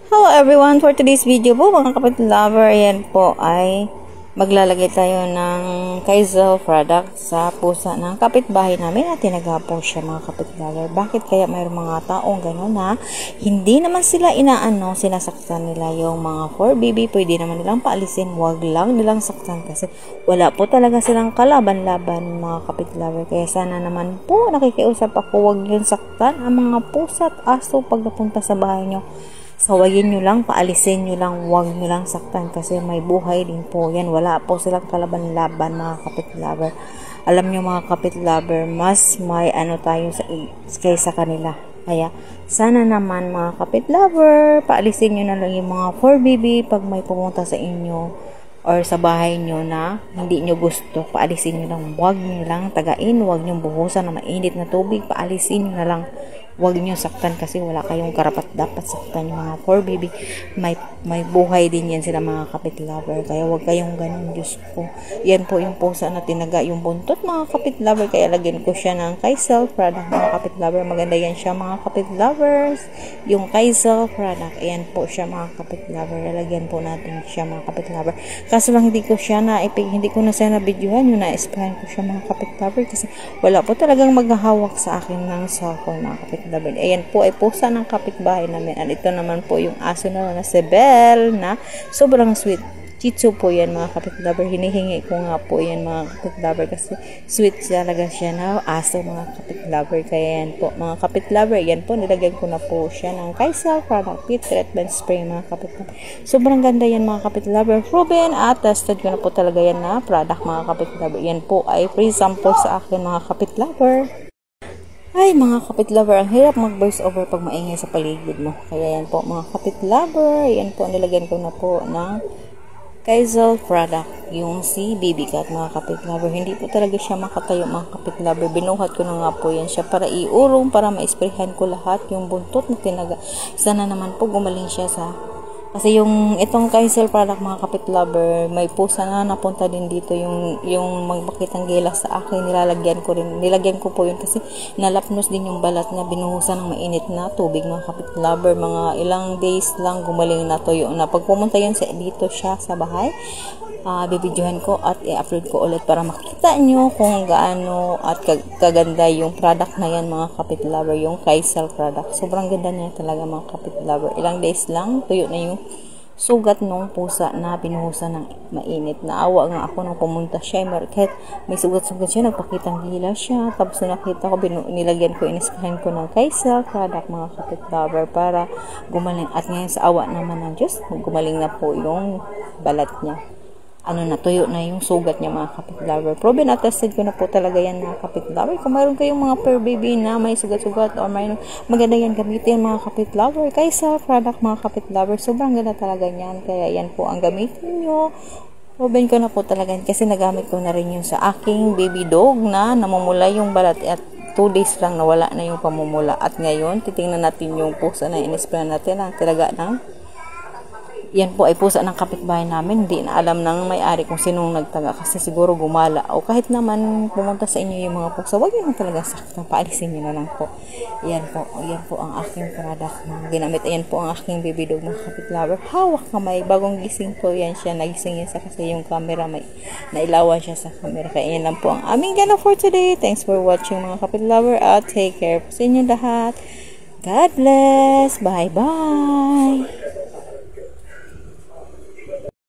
Hello everyone! For today's video po mga kapit lover, ayan po ay maglalagay tayo ng Kaizel product sa pusa ng kapitbahay namin at tinaga po siya mga kapit lover. Bakit kaya mayroong mga taong gano'n na hindi naman sila sinasaktan nila yung mga fur baby, pwede naman nilang paalisin, wag lang nilang saktan kasi wala po talaga silang kalaban-laban mga kapit lover. Kaya sana naman po nakikiusap ako, wag yung saktan ang mga pusa at aso pag napunta sa bahay nyo. Sawayin nyo lang, paalisin nyo lang, huwag nyo lang saktan kasi may buhay din po yan. Wala po silang kalaban-laban mga kapit lover. Alam nyo mga kapit lover, mas may tayo kaysa kanila. Kaya sana naman mga kapit lover, paalisin nyo na lang yung mga fur baby pag may pumunta sa inyo or sa bahay nyo na hindi nyo gusto, paalisin nyo lang. Huwag nyo lang tagain, huwag nyo buhusan ng mainit na tubig, paalisin nyo na lang. Huwag nyo saktan kasi wala kayong karapat dapat saktan yung mga fur baby. May buhay din yan sila mga kapit lover. Kaya huwag kayong ganun, Diyos ko. Yan po yung pusa na tinaga yung buntot mga kapit lover. Kaya lagyan ko siya ng Kaizel product mga kapit lover. Maganda yan siya mga kapit lovers. Yung Kaizel product. Ayan po siya mga kapit lover. Lalagyan po natin siya mga kapit lover. Kaso lang hindi ko na siya na-videohan. Yung na-explain ko siya mga kapit lover. Kasi wala po talagang maghahawak sa akin ng cellphone mga kapit lover. Ayan po ay pusa ng kapitbahay namin. At ito naman po yung aso na si Belle na sobrang sweet. Chitsu po yan mga kapit lover. Hinihingi ko nga po yan mga kapit lover kasi sweet talaga siya na aso mga kapit lover. Kaya yan po mga kapit lover. Yan po nilagyan ko na po siya ng Kaizel product with treatment spray mga kapit lover. Sobrang ganda yan mga kapit lover. Proven at tested ko na po talaga yan na product mga kapit lover. Yan po ay free sample sa akin mga kapit lover. Ay mga kapit lover, ang hirap mag voice over pag maingay sa paligid mo. Kaya yan po mga kapit lover, yan po nilagyan ko na po ng Kaizel product, yung si baby cat mga kapit lover. Hindi po talaga siya makatayo mga kapit lover. Binuhat ko na nga po yan siya para iurong, para ma-sprayhan ko lahat yung buntot na tinaga. Sana naman po gumaling siya kasi yung itong Kaizel product mga kapit lover, may pusa na napunta din dito yung magpakitang gilas sa akin, nilagyan ko po yun kasi nalapnos din yung balat na binuhusan ng mainit na tubig mga kapit lover. Mga ilang days lang gumaling na tuyo na. Pag pumunta yun dito siya sa bahay, bibidyohan ko at i-upload ko ulit para makita nyo kung gaano at kaganda yung product na yan mga kapit lover, yung Kaizel product. Sobrang ganda niya talaga mga kapit lover. Ilang days lang tuyo na yung sugat nung pusa na binuhusan ng mainit. Naawa nga ako nung pumunta siya, kahit may sugat-sugat siya, nagpakitang gila siya. Tapos nakita ko, nilagyan ko, iniskahin ko ng Kaizel product mga kapit lover para gumaling. At ngayon sa awa naman ng Diyos, gumaling na po yung balat niya. Natuyo na yung sugat niya mga kapit lover. Proven at tested ko na po talaga yan mga kapit lover. Kung mayroon kayong mga fur baby na may sugat-sugat o mayroon, maganda yan gamitin mga kapit lover. Kaizel product mga kapit lover. Sobrang ganda talaga yan. Kaya yan po ang gamitin nyo. Proven ko na po talaga yan kasi nagamit ko na rin yung sa aking baby dog na namumula yung balat at 2 days lang nawala na yung pamumula. At ngayon, titingnan natin yung pusa na in-spray natin ang talaga ng yan po ay pusa ng kapitbahay namin. Hindi na alam ng may-ari kung sinong nagtaga kasi siguro gumala. O kahit naman pumunta sa inyo yung mga pusa, huwag yun talaga saktan. Paalisin nyo na lang po. Yan po ang aking product na ginamit. Ayan po ang aking baby dog mga kapit lover. Hawak kamay. Bagong gising po yan siya. Nagising yan sa kasi yung camera nailawan siya sa camera. Kaya yan lang po ang aming gana for today. Thanks for watching mga kapit lover at take care po sa inyo lahat. God bless. Bye bye.